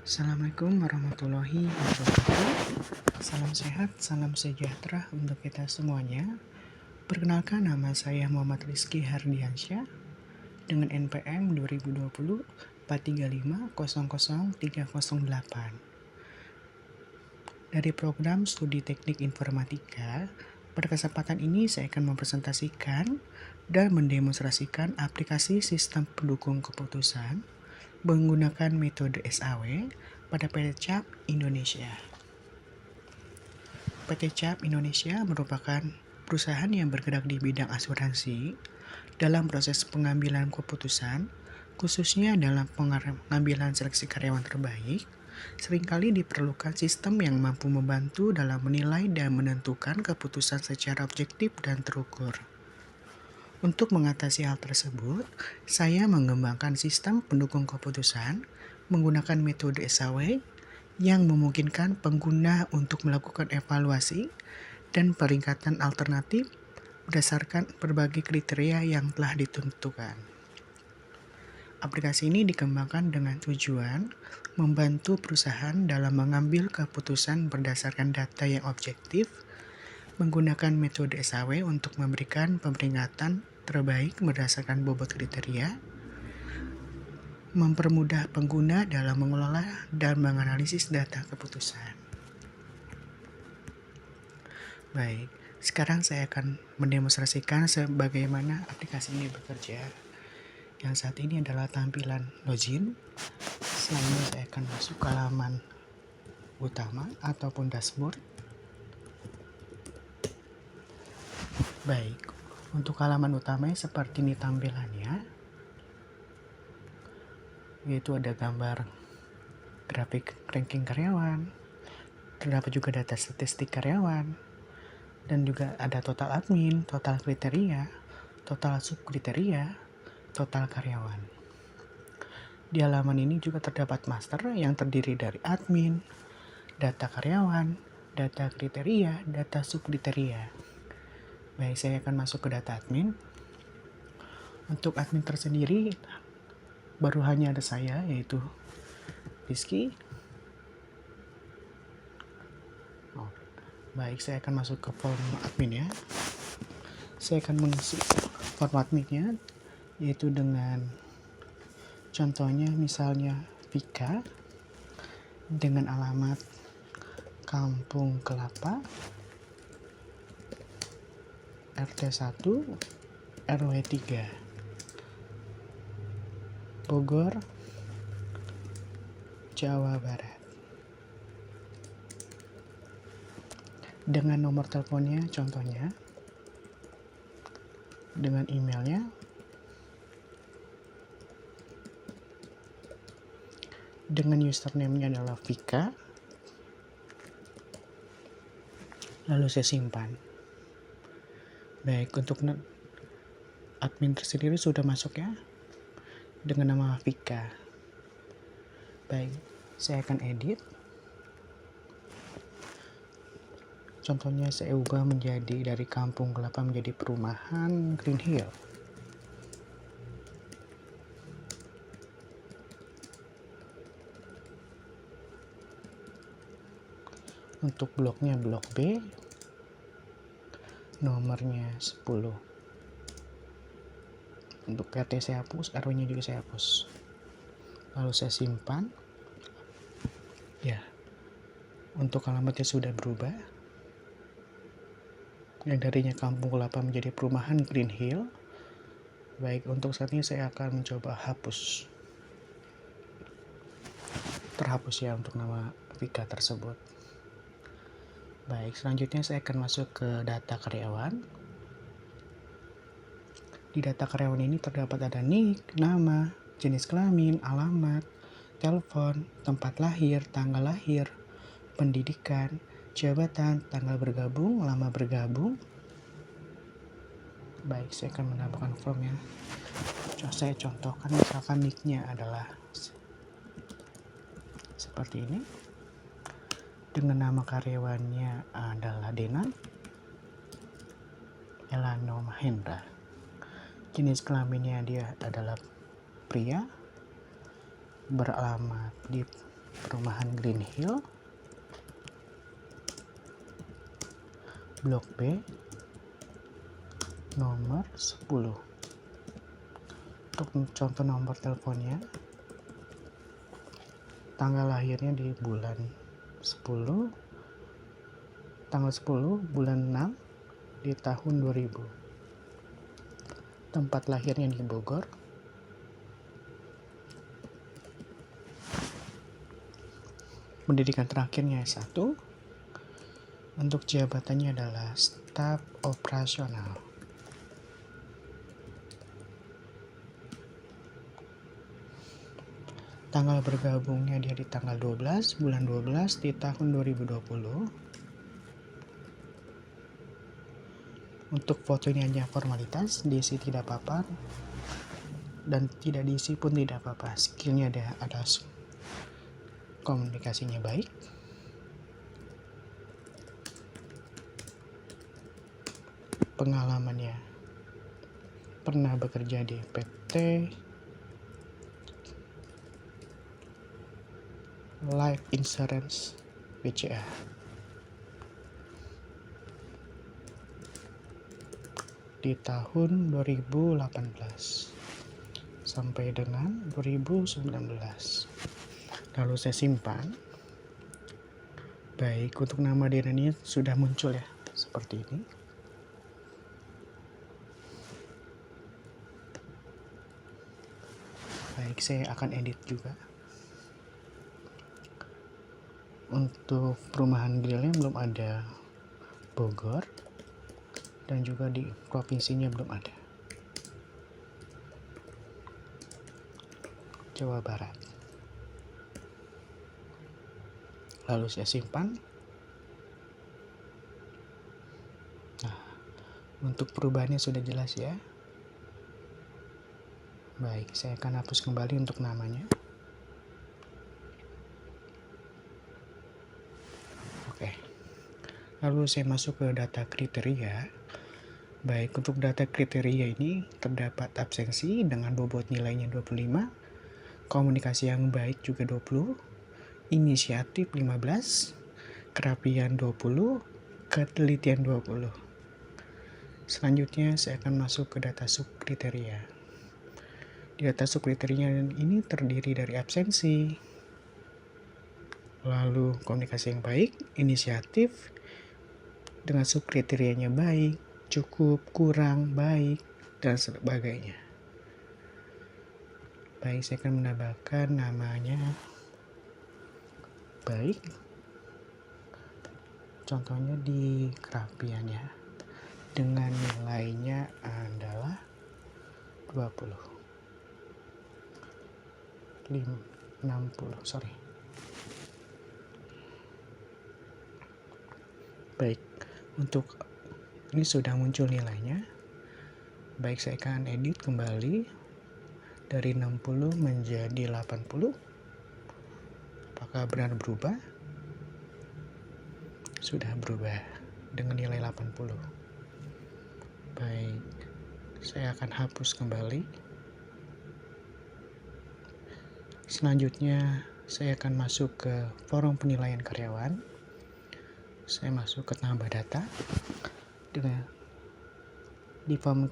Assalamualaikum warahmatullahi wabarakatuh. Salam sehat, salam sejahtera untuk kita semuanya. Perkenalkan, nama saya Muhammad Rizky Hardiansyah dengan NPM 2020 435000308 dari program Studi Teknik Informatika. Pada kesempatan ini saya akan mempresentasikan dan mendemonstrasikan aplikasi sistem pendukung keputusan menggunakan metode SAW pada PT CAP Indonesia. PT CAP Indonesia merupakan perusahaan yang bergerak di bidang asuransi dalam proses pengambilan keputusan, khususnya dalam pengambilan seleksi karyawan terbaik. Seringkali diperlukan sistem yang mampu membantu dalam menilai dan menentukan keputusan secara objektif dan terukur. Untuk mengatasi hal tersebut, saya mengembangkan sistem pendukung keputusan menggunakan metode SAW yang memungkinkan pengguna untuk melakukan evaluasi dan peringkatan alternatif berdasarkan berbagai kriteria yang telah ditentukan. Aplikasi ini dikembangkan dengan tujuan membantu perusahaan dalam mengambil keputusan berdasarkan data yang objektif, menggunakan metode SAW untuk memberikan peringkatan terbaik berdasarkan bobot kriteria, mempermudah pengguna dalam mengelola dan menganalisis data keputusan. Baik, sekarang saya akan mendemonstrasikan bagaimana aplikasi ini bekerja. Yang saat ini adalah tampilan login. Selanjutnya saya akan masuk ke halaman utama ataupun dashboard. Baik, untuk halaman utamanya seperti ini tampilannya, yaitu ada gambar grafik ranking karyawan, terdapat juga data statistik karyawan, dan juga ada total admin, total kriteria, total subkriteria, total karyawan. Di halaman ini juga terdapat master yang terdiri dari admin, data karyawan, data kriteria, data subkriteria. Baik, saya akan masuk ke data admin. Untuk admin tersendiri, baru hanya ada saya, yaitu Rizky. Baik, saya akan masuk ke form admin ya. Saya akan mengisi form adminnya, yaitu dengan contohnya misalnya Vika dengan alamat Kampung Kelapa, RT 1, RW 3, Bogor, Jawa Barat. Dengan nomor teleponnya contohnya, dengan emailnya, dengan username-nya adalah Vika, lalu saya simpan. Baik, untuk admin tersendiri sudah masuk ya, dengan nama Vika. Baik, saya akan edit. Contohnya saya ubah menjadi dari Kampung Kelapa menjadi perumahan Green Hill. Untuk bloknya blok B, nomornya 10. Untuk RT saya hapus, RW-nya juga saya hapus. Lalu saya simpan. Ya, untuk alamatnya sudah berubah. Yang darinya Kampung Kelapa menjadi perumahan Green Hill. Baik, untuk saat ini saya akan mencoba hapus. Terhapus ya untuk nama Vika tersebut. Baik, selanjutnya saya akan masuk ke data karyawan. Di data karyawan ini terdapat ada NIK, nama, jenis kelamin, alamat, telepon, tempat lahir, tanggal lahir, pendidikan, jabatan, tanggal bergabung, lama bergabung. Baik, saya akan menambahkan formnya. Saya contohkan misalkan nicknya adalah seperti ini. Dengan nama karyawannya adalah Denan Elano Mahendra. Jenis kelaminnya dia adalah pria, beralamat di Perumahan Green Hill, Blok B, nomor 10. Untuk contoh nomor teleponnya, tanggal lahirnya di bulan 10, tanggal 10 bulan 6 di tahun 2000. Tempat lahirnya di Bogor. Pendidikan terakhirnya S1. Untuk jabatannya adalah staf operasional. Tanggal bergabungnya dia di tanggal 12 bulan 12 di tahun 2020. Untuk fotonya hanya formalitas, diisi tidak apa-apa dan tidak diisi pun tidak apa-apa. Skillnya ada komunikasinya baik, pengalamannya pernah bekerja di PT Life Insurance BCA. Di tahun 2018 sampai dengan 2019. Lalu saya simpan. Baik, untuk nama dia ini sudah muncul ya, seperti ini. Baik, saya akan edit juga. Untuk perumahan Grillnya belum ada Bogor, dan juga di provinsinya belum ada. Jawa Barat. Lalu saya simpan. Nah, untuk perubahannya sudah jelas ya. Baik, saya akan hapus kembali untuk namanya. Oke. Lalu saya masuk ke data kriteria. Baik, untuk data kriteria ini terdapat absensi dengan bobot nilainya 25, komunikasi yang baik juga 20, inisiatif 15, kerapian 20, ketelitian 20. Selanjutnya saya akan masuk ke data subkriteria. Di data subkriteria ini terdiri dari absensi, lalu komunikasi yang baik, inisiatif, dengan subkriterianya baik, cukup, kurang, baik, dan sebagainya. Baik, saya akan menambahkan namanya baik. Contohnya di kerapian ya. Dengan nilainya adalah 20. 60, sorry. Baik, untuk ini sudah muncul nilainya. Baik, saya akan edit kembali dari 60 menjadi 80. Apakah benar berubah? Sudah berubah dengan nilai 80. Baik, saya akan hapus kembali. Selanjutnya saya akan masuk ke forum penilaian karyawan. Saya masuk ke tambah data. Di forum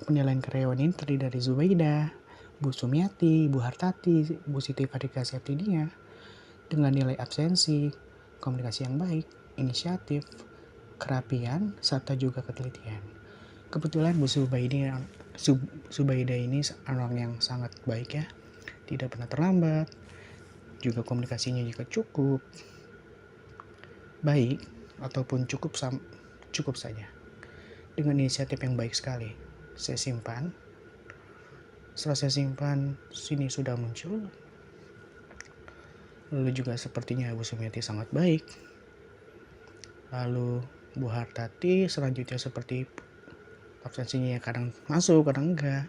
penilaian karyawan ini terdiri dari Zubaida, Bu Sumiati, Bu Hartati, Bu Siti Fadika Septidia dengan nilai absensi, komunikasi yang baik, inisiatif, kerapian, serta juga ketelitian. Kebetulan Bu Zubaida ini orang yang sangat baik ya, tidak pernah terlambat, juga komunikasinya juga cukup baik ataupun cukup saja. Dengan inisiatif yang baik sekali. Saya simpan. Setelah saya simpan, sini sudah muncul. Lalu juga sepertinya Bu Sumiati sangat baik. Lalu Bu Hartati selanjutnya seperti absensinya kadang masuk, kadang enggak.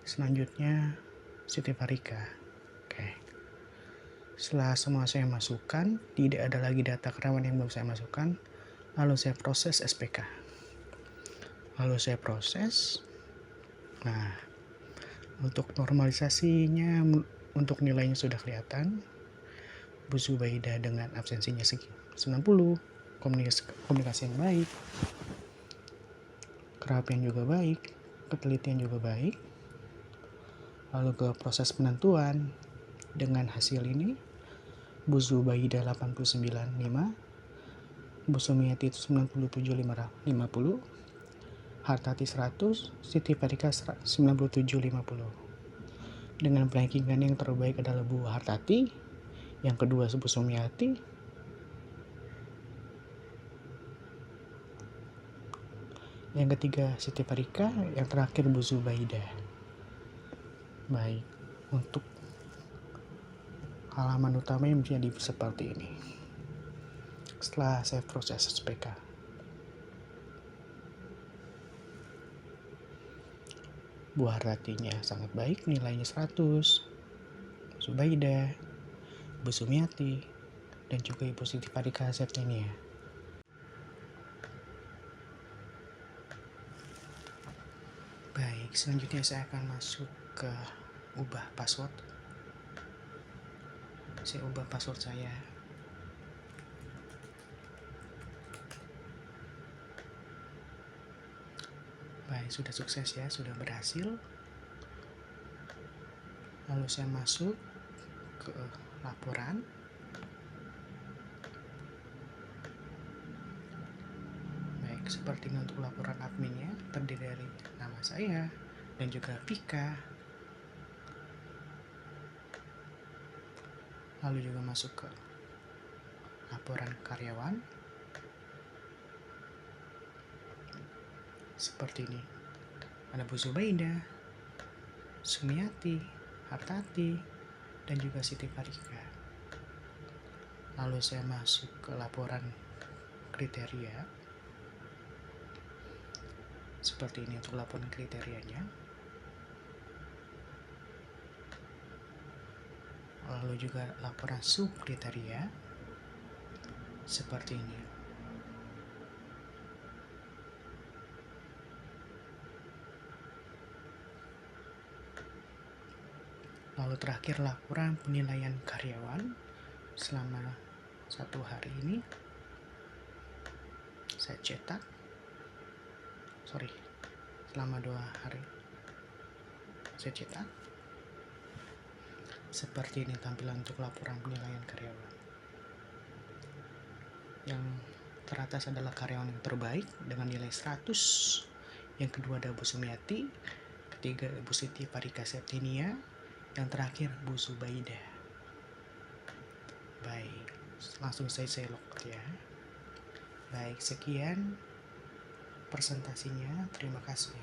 Selanjutnya Siti Farika. Oke. Setelah semua saya masukkan, tidak ada lagi data karyawan yang belum saya masukkan. Lalu saya proses SPK. Lalu saya proses. Nah, untuk normalisasinya untuk nilainya sudah kelihatan. Bu Zubaida dengan absensinya 90, komunikasi yang baik, kerapian juga baik, ketelitian juga baik. Lalu ke proses penentuan, dengan hasil ini Bu Zubaida 89,5, Bu Sumiati 97,50, Hartati 100, Siti Farika 97,50. Dengan rankingan yang terbaik adalah Bu Hartati, yang kedua Bu Sumiati, yang ketiga Siti Farika, yang terakhir Bu Zubaida. Baik, untuk halaman utamanya menjadi seperti ini. Setelah saya proses SPK, Bu Hartatinya sangat baik, nilainya 100. Zubaida, Bu Sumiati, dan juga Ibu Siti Farika Septiania. Baik, selanjutnya saya akan masuk ke ubah password. Saya ubah password saya. Baik, sudah sukses ya, sudah berhasil. Lalu saya masuk ke laporan. Baik, seperti ini untuk laporan adminnya, terdiri dari nama saya dan juga Vika. Lalu juga masuk ke laporan karyawan. Seperti ini. Ada Bu Zubaida, Sumiati, Hartati, dan juga Siti Farika. Lalu saya masuk ke laporan kriteria. Seperti ini untuk laporan kriterianya. Lalu juga laporan subkriteria. Seperti ini. Lalu terakhir laporan penilaian karyawan selama 1 hari ini. Saya cetak. Selama 2 hari saya cetak. Seperti ini tampilan untuk laporan penilaian karyawan. Yang teratas adalah karyawan yang terbaik dengan nilai 100. Yang kedua ada Bu Sumiati, ketiga Bu Siti Farika Septiania, yang terakhir Bu Zubaida. Baik, langsung saya logout ya. Baik, sekian presentasinya. Terima kasih.